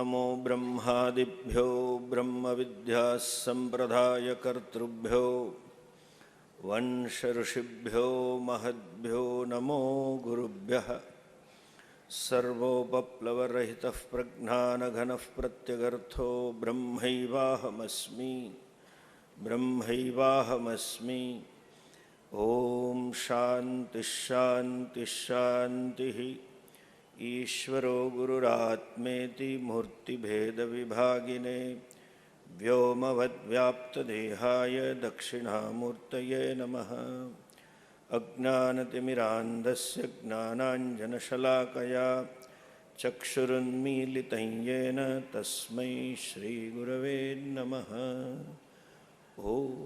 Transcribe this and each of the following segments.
नमो ब्रह्मादिभ्यो ब्रह्मविद्यासम्प्रदायकर्तृभ्यो वंश ऋषिभ्यो महद्भ्यो नमो गुरुभ्यः। सर्वोपप्लवरहितः प्रज्ञानघनः प्रत्यगर्थो ब्रह्मैवाहमस्मि। ओम शांति शांति शांति। ईश्वरो गुरुरात्मेति मूर्तिभेद विभागिने व्योमवद्व्याप्तदेहाय दक्षिणामूर्तये नमः। अज्ञानतिमिरान्धस्य ज्ञानाञ्जनशलाकया चक्षुरुन्मीलितं येन तस्मै श्रीगुरवे नमः। ओम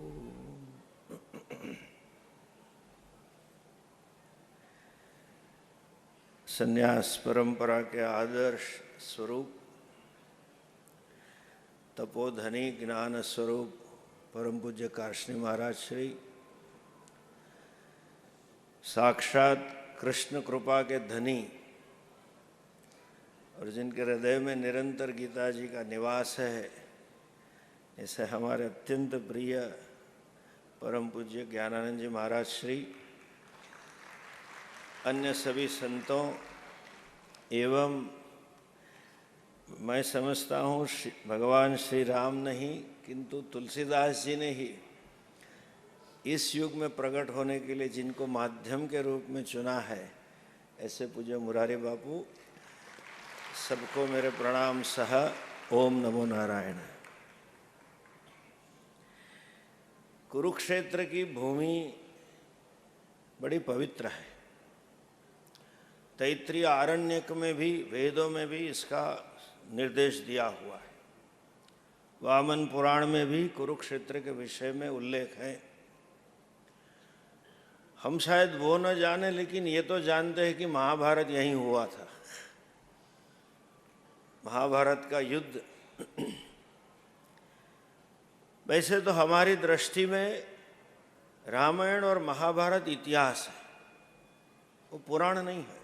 संन्यास परंपरा के आदर्श स्वरूप तपोधनी ज्ञान स्वरूप परम पूज्य कार्ष्णी महाराज श्री साक्षात कृष्ण कृपा के धनी और जिनके हृदय में निरंतर गीता जी का निवास है, ऐसे हमारे अत्यंत प्रिय परम पूज्य ज्ञानानंद जी महाराज श्री, अन्य सभी संतों एवं मैं समझता हूँ भगवान श्री राम नहीं किंतु तुलसीदास जी ने ही इस युग में प्रकट होने के लिए जिनको माध्यम के रूप में चुना है, ऐसे पूज्य मुरारी बापू, सबको मेरे प्रणाम सह ओम नमो नारायण। कुरुक्षेत्र की भूमि बड़ी पवित्र है। तैत्रीय आरण्यक में भी, वेदों में भी इसका निर्देश दिया हुआ है। वामन पुराण में भी कुरुक्षेत्र के विषय में उल्लेख है। हम शायद वो न जाने, लेकिन ये तो जानते हैं कि महाभारत यहीं हुआ था। महाभारत का युद्ध वैसे तो हमारी दृष्टि में रामायण और महाभारत इतिहास है, वो पुराण नहीं है।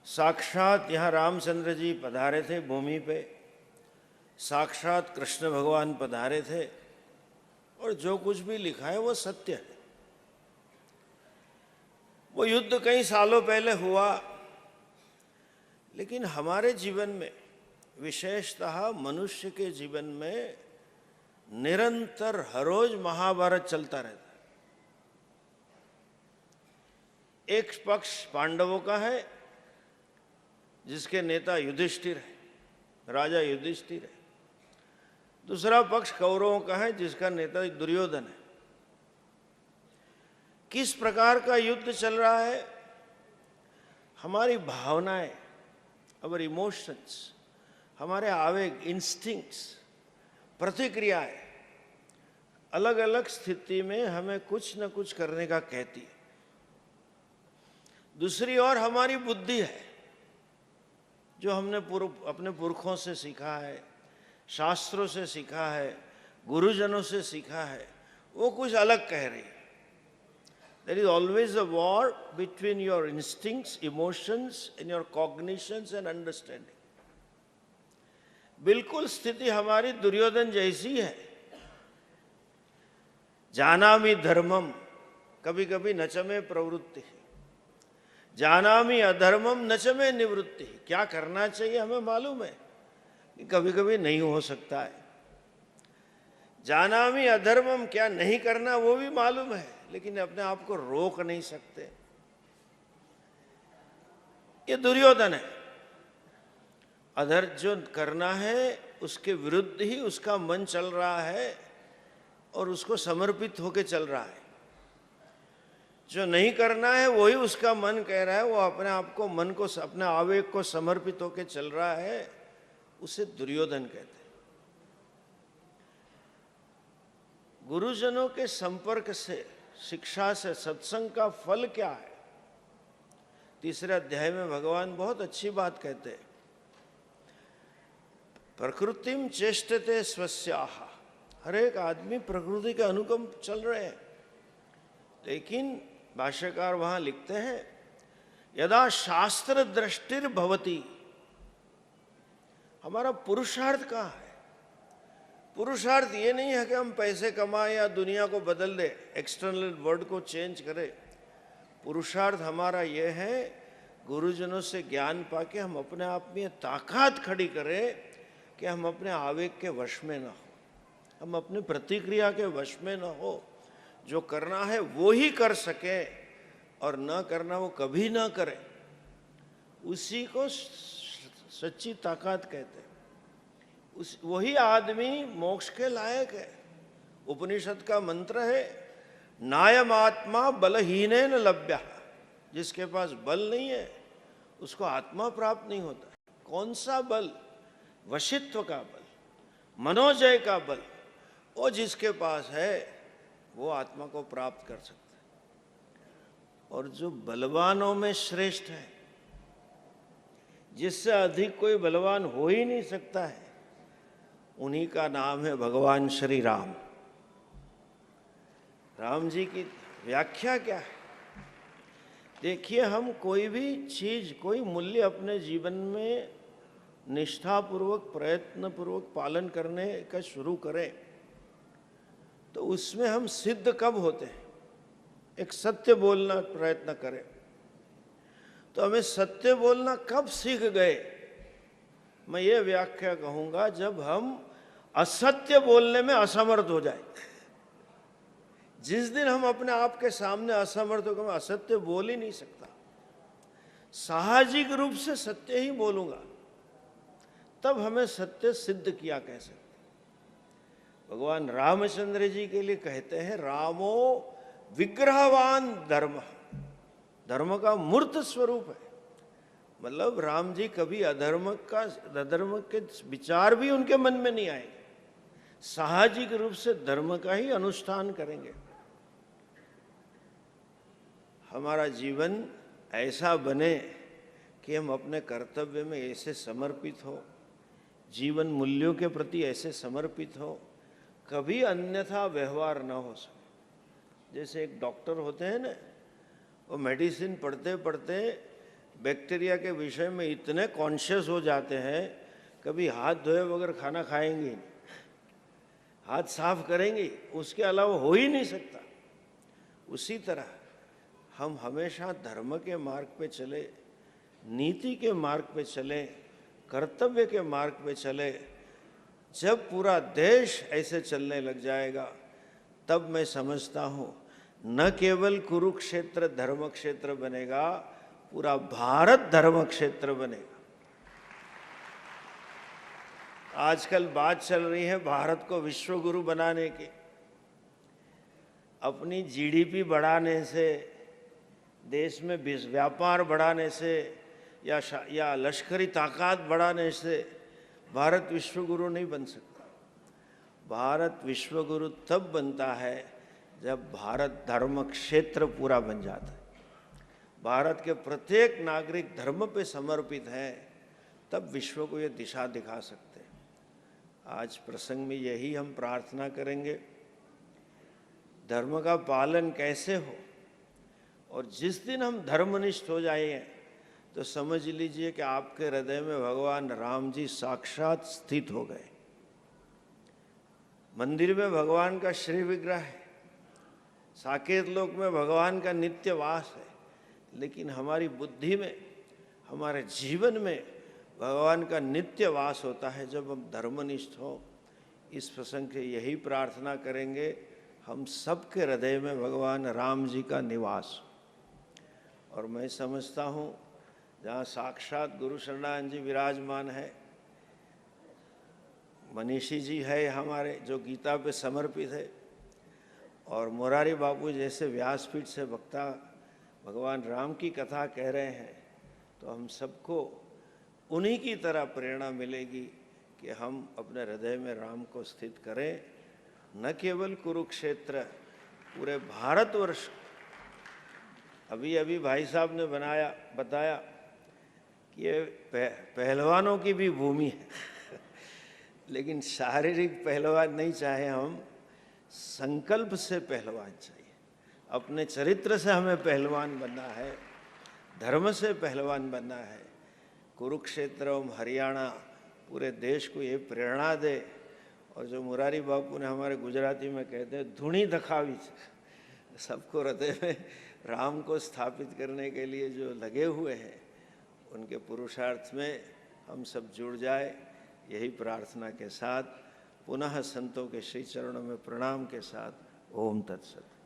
साक्षात यहाँ रामचंद्र जी पधारे थे भूमि पे, साक्षात कृष्ण भगवान पधारे थे, और जो कुछ भी लिखा है वो सत्य है। वो युद्ध कई सालों पहले हुआ, लेकिन हमारे जीवन में, विशेषतः मनुष्य के जीवन में निरंतर हर रोज महाभारत चलता रहता है। एक पक्ष पांडवों का है जिसके नेता युधिष्ठिर है, राजा युधिष्ठिर है। दूसरा पक्ष कौरवों का है जिसका नेता दुर्योधन है। किस प्रकार का युद्ध चल रहा है? हमारी भावनाएं, अवर इमोशंस, हमारे आवेग, इंस्टिंक्ट्स, प्रतिक्रियाएं अलग अलग स्थिति में हमें कुछ न कुछ करने का कहती है। दूसरी ओर हमारी बुद्धि है, जो हमने अपने पुरखों से सीखा है, शास्त्रों से सीखा है, गुरुजनों से सीखा है, वो कुछ अलग कह रही है। There is always a war between your instincts, emotions, and your cognitions and understanding. बिल्कुल स्थिति हमारी दुर्योधन जैसी है। जानामि धर्मम, कभी कभी न च मे प्रवृत्ति, जानामि अधर्मम न च मे निवृत्ति। क्या करना चाहिए हमें मालूम है, कभी कभी नहीं हो सकता है। जानामि अधर्मम, क्या नहीं करना वो भी मालूम है, लेकिन अपने आप को रोक नहीं सकते। ये दुर्योधन है। अधर्म जो करना है उसके विरुद्ध ही उसका मन चल रहा है और उसको समर्पित होके चल रहा है। जो नहीं करना है वही उसका मन कह रहा है, वो अपने आप को, मन को, अपने आवेग को समर्पित होके चल रहा है, उसे दुर्योधन कहते हैं। गुरुजनों के संपर्क से, शिक्षा से, सत्संग का फल क्या है? तीसरे अध्याय में भगवान बहुत अच्छी बात कहते हैं। प्रकृतिम चेष्टते स्वस्याः। हर एक आदमी प्रकृति के अनुकंप चल रहे हैं, लेकिन भाष्यकार वहां लिखते हैं, यदा शास्त्र दृष्टिर्भवति हमारा पुरुषार्थ कहाँ है? पुरुषार्थ ये नहीं है कि हम पैसे कमाएं या दुनिया को बदल दे, एक्सटर्नल वर्ल्ड को चेंज करें। पुरुषार्थ हमारा ये है गुरुजनों से ज्ञान पाके हम अपने आप में ताकत खड़ी करें कि हम अपने आवेग के वश में ना हो, हम अपनी प्रतिक्रिया के वश में ना हो। जो करना है वो ही कर सके और न करना वो कभी ना करे, उसी को सच्ची ताकत कहते हैं। वही आदमी मोक्ष के लायक है। उपनिषद का मंत्र है, नायमात्मा बलहीनेन लभ्यः। जिसके पास बल नहीं है उसको आत्मा प्राप्त नहीं होता। कौन सा बल? वशित्व का बल, मनोजय का बल, वो जिसके पास है वो आत्मा को प्राप्त कर सकता है। और जो बलवानों में श्रेष्ठ है, जिससे अधिक कोई बलवान हो ही नहीं सकता है, उन्हीं का नाम है भगवान श्री राम। राम जी की व्याख्या क्या है? देखिए, हम कोई भी चीज, कोई मूल्य अपने जीवन में निष्ठापूर्वक, प्रयत्नपूर्वक पालन करने का शुरू करें तो उसमें हम सिद्ध कब होते हैं? एक सत्य बोलना प्रयत्न करें तो हमें सत्य बोलना कब सीख गए? मैं ये व्याख्या कहूंगा, जब हम असत्य बोलने में असमर्थ हो जाए। जिस दिन हम अपने आप के सामने असमर्थ हो, मैं असत्य बोल ही नहीं सकता, साहजिक रूप से सत्य ही बोलूंगा, तब हमें सत्य सिद्ध किया कह सकते। भगवान रामचंद्र जी के लिए कहते हैं, रामो विग्रहवान धर्म। धर्म का मूर्त स्वरूप है। मतलब राम जी कभी अधर्म के विचार भी उनके मन में नहीं आएंगे, साहजिक रूप से धर्म का ही अनुष्ठान करेंगे। हमारा जीवन ऐसा बने कि हम अपने कर्तव्य में ऐसे समर्पित हो, जीवन मूल्यों के प्रति ऐसे समर्पित हो, कभी अन्यथा व्यवहार न हो सके। जैसे एक डॉक्टर होते हैं ना, वो मेडिसिन पढ़ते पढ़ते बैक्टीरिया के विषय में इतने कॉन्शियस हो जाते हैं, कभी हाथ धोए बगैर खाना खाएंगे, हाथ साफ करेंगे, उसके अलावा हो ही नहीं सकता। उसी तरह हम हमेशा धर्म के मार्ग पे चले, नीति के मार्ग पे चले, कर्तव्य के मार्ग पे चले। जब पूरा देश ऐसे चलने लग जाएगा, तब मैं समझता हूँ न केवल कुरुक्षेत्र धर्म क्षेत्र बनेगा, पूरा भारत धर्म क्षेत्र बनेगा। आजकल बात चल रही है भारत को विश्व गुरु बनाने की। अपनी जीडीपी बढ़ाने से, देश में व्यापार बढ़ाने से या लश्करी ताकत बढ़ाने से भारत विश्व गुरु नहीं बन सकता। भारत विश्व गुरु तब बनता है जब भारत धर्म क्षेत्र पूरा बन जाता है। भारत के प्रत्येक नागरिक धर्म पे समर्पित है, तब विश्व को ये दिशा दिखा सकते हैं। आज प्रसंग में यही हम प्रार्थना करेंगे, धर्म का पालन कैसे हो। और जिस दिन हम धर्मनिष्ठ हो जाएं तो समझ लीजिए कि आपके हृदय में भगवान राम जी साक्षात स्थित हो गए। मंदिर में भगवान का श्री विग्रह है, साकेत लोक में भगवान का नित्य वास है, लेकिन हमारी बुद्धि में, हमारे जीवन में भगवान का नित्य वास होता है जब हम धर्मनिष्ठ हो। इस प्रसंग से यही प्रार्थना करेंगे, हम सबके हृदय में भगवान राम जी का निवास। और मैं समझता हूँ जहाँ साक्षात गुरु शरणानंद जी विराजमान है, मनीषी जी है हमारे जो गीता पे समर्पित है, और मुरारी बापू जैसे व्यासपीठ से वक्ता भगवान राम की कथा कह रहे हैं, तो हम सबको उन्हीं की तरह प्रेरणा मिलेगी कि हम अपने हृदय में राम को स्थित करें। न केवल कुरुक्षेत्र, पूरे भारतवर्ष। अभी अभी भाई साहब ने बताया कि ये पहलवानों की भी भूमि है लेकिन शारीरिक पहलवान नहीं चाहे हम, संकल्प से पहलवान चाहिए। अपने चरित्र से हमें पहलवान बनना है, धर्म से पहलवान बनना है। कुरुक्षेत्र, हरियाणा, पूरे देश को ये प्रेरणा दे। और जो मुरारी बापू ने हमारे गुजराती में कहते हैं धुनी दखावी, सबको हृदय में राम को स्थापित करने के लिए जो लगे हुए हैं, उनके पुरुषार्थ में हम सब जुड़ जाए, यही प्रार्थना के साथ पुनः संतों के श्री चरणों में प्रणाम के साथ ओम तत्सत।